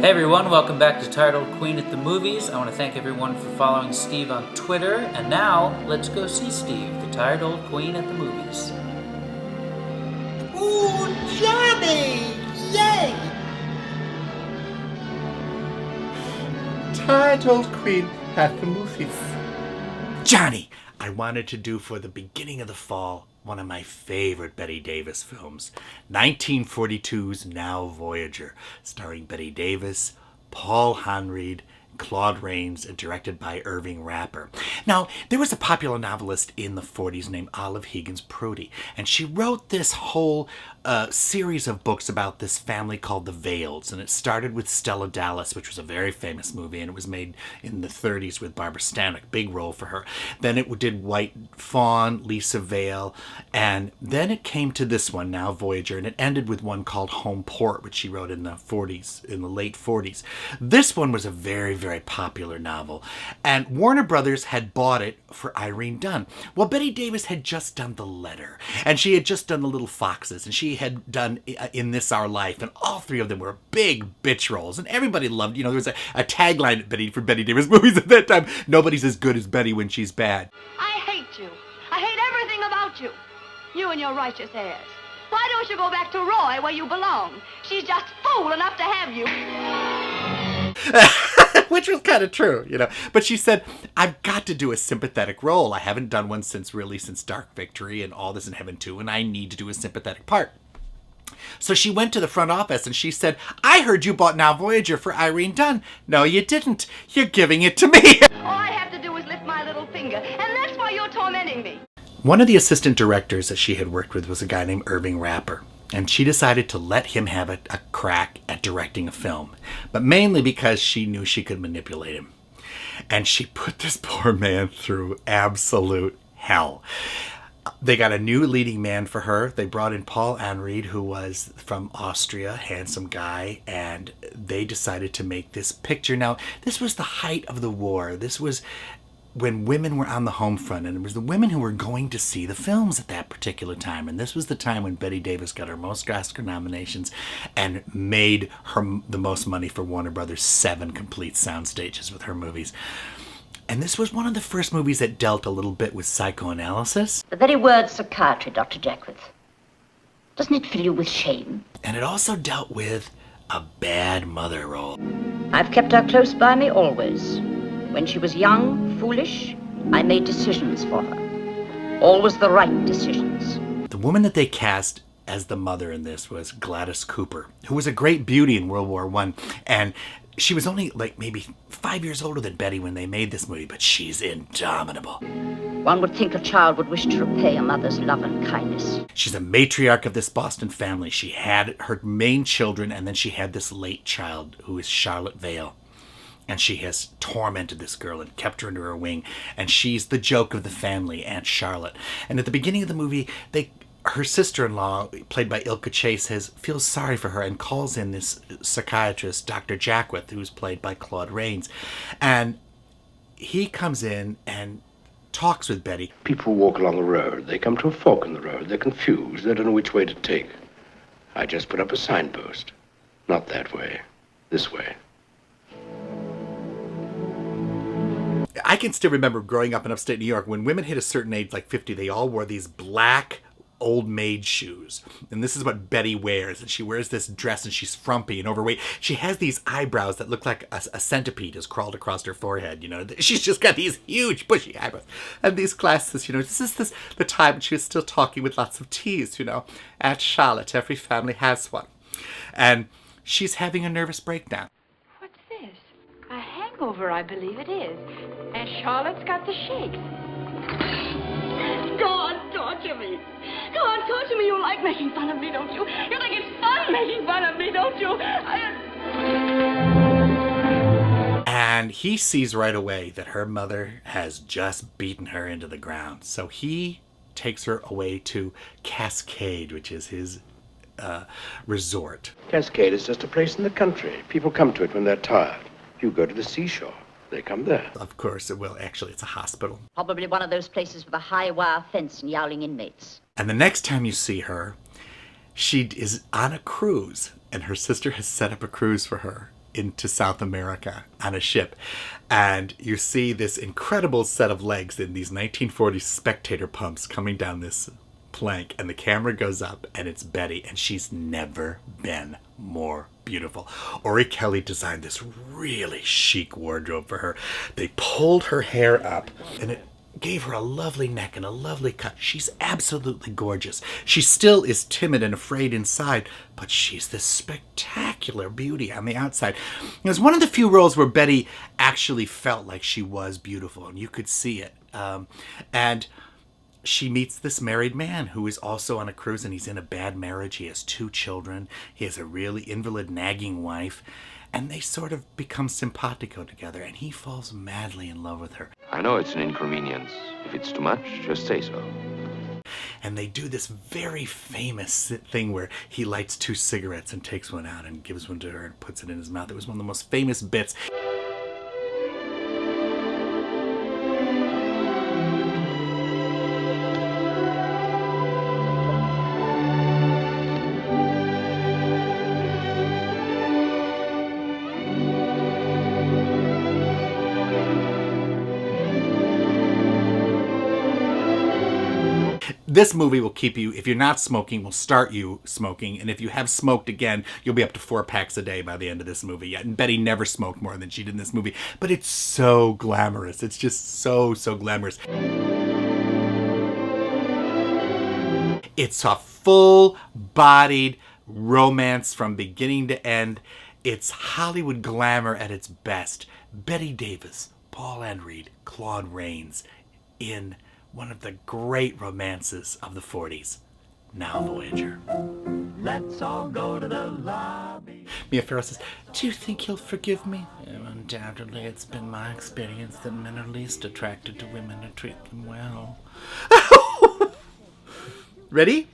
Hey everyone, welcome back to Titled Queen at the Movies. I want to thank everyone for following Steve on Twitter. And now, let's go see Steve, the tired old queen at the movies. Ooh, Johnny! Yay! Tired old queen at the movies. Johnny, I wanted to do for the beginning of the fall one of my favorite Bette Davis films, 1942's Now Voyager, starring Bette Davis, Paul Henried, Claude Rains, and directed by Irving Rapper. Now, there was a popular novelist in the 40s named Olive Higgins Prouty, and she wrote this whole series of books about this family called the Vales, and it started with Stella Dallas, which was a very famous movie, and it was made in the 30s with Barbara Stanwyck, big role for her. Then it did White Fawn, Lisa Vale, and then it came to this one, Now Voyager, and it ended with one called Home Port, which she wrote in the 40s, in the late 40s. This one was a very, very popular novel, and Warner Brothers had bought it for Irene Dunne. Well, Bette Davis had just done The Letter, and she had just done The Little Foxes, and she had done In This Our Life, and all three of them were big bitch roles, and everybody loved, there was a tagline for Bette Davis movies at that time: nobody's as good as Betty when she's bad. I hate you. I hate everything about you. You and your righteous heirs. Why don't you go back to Roy where you belong? She's just fool enough to have you. Which was kind of true, But she said, I've got to do a sympathetic role. I haven't done one since Dark Victory and All This in Heaven too, and I need to do a sympathetic part. So she went to the front office and she said, I heard you bought Now Voyager for Irene Dunne. No, you didn't. You're giving it to me. All I have to do is lift my little finger, and that's why you're tormenting me. One of the assistant directors that she had worked with was a guy named Irving Rapper. And she decided to let him have a crack at directing a film, but mainly because she knew she could manipulate him. And she put this poor man through absolute hell. They got a new leading man for her. They brought in Paul Henried, who was from Austria, handsome guy, and they decided to make this picture. Now, this was the height of the war. This was when women were on the home front, and it was the women who were going to see the films at that particular time. And this was the time when Bette Davis got her most Oscar nominations and made her the most money for Warner Brothers, 7 complete sound stages with her movies. And this was one of the first movies that dealt a little bit with psychoanalysis. The very word psychiatry, Dr. Jackworth. Doesn't it fill you with shame? And it also dealt with a bad mother role. I've kept her close by me always. When she was young, foolish, I made decisions for her. Always the right decisions. The woman that they cast as the mother in this was Gladys Cooper, who was a great beauty in World War I. And she was only maybe 5 years older than Betty when they made this movie, but she's indomitable. One would think a child would wish to repay a mother's love and kindness. She's a matriarch of this Boston family. She had her main children, and then she had this late child who is Charlotte Vale. And she has tormented this girl and kept her under her wing. And she's the joke of the family, Aunt Charlotte. And at the beginning of the movie, her sister-in-law, played by Ilka Chase, feels sorry for her and calls in this psychiatrist, Dr. Jackworth, who's played by Claude Rains. And he comes in and talks with Betty. People walk along the road. They come to a fork in the road. They're confused. They don't know which way to take. I just put up a signpost. Not that way. This way. I can still remember growing up in upstate New York, when women hit a certain age, like 50, they all wore these black old maid shoes. And this is what Betty wears. And she wears this dress and she's frumpy and overweight. She has these eyebrows that look like a centipede has crawled across her forehead. She's just got these huge bushy eyebrows. And these glasses, this is the time when she was still talking with lots of T's, Aunt Charlotte, every family has one. And she's having a nervous breakdown. What's this? A hangover, I believe it is. And Charlotte's got the shakes. Go on, torture me. Go on, torture me. You like making fun of me, don't you? You think it's fun making fun of me, don't you? And he sees right away that her mother has just beaten her into the ground. So he takes her away to Cascade, which is his resort. Cascade is just a place in the country. People come to it when they're tired. You go to the seashore. They come there. Of course, it's a hospital. Probably one of those places with a high wire fence and yowling inmates. And the next time you see her, she is on a cruise, and her sister has set up a cruise for her. into South America on a ship. And you see this incredible set of legs in these 1940s spectator pumps coming down this plank, and the camera goes up, and it's Betty, and she's never been more beautiful. Ori Kelly designed this really chic wardrobe for her. They pulled her hair up, and it gave her a lovely neck and a lovely cut. She's absolutely gorgeous. She still is timid and afraid inside, but she's this spectacular beauty on the outside. It was one of the few roles where Betty actually felt like she was beautiful, and you could see it. And she meets this married man who is also on a cruise, and he's in a bad marriage. He has 2 children. He has a really invalid, nagging wife. And they sort of become simpatico together, and he falls madly in love with her. I know it's an inconvenience. If it's too much, just say so. And they do this very famous thing where he lights 2 cigarettes and takes one out and gives one to her and puts it in his mouth. It was one of the most famous bits. This movie will keep you, if you're not smoking, will start you smoking. And if you have smoked again, you'll be up to 4 packs a day by the end of this movie. Yeah, and Betty never smoked more than she did in this movie. But it's so glamorous. It's just so glamorous. It's a full-bodied romance from beginning to end. It's Hollywood glamour at its best. Bette Davis, Paul Henried, Claude Rains in one of the great romances of the 40s, now Voyager. Let's all go to the lobby. Mia Farrow says, "Do you think he'll forgive me?" "Undoubtedly, it's been my experience that men are least attracted to women who treat them well." Ready?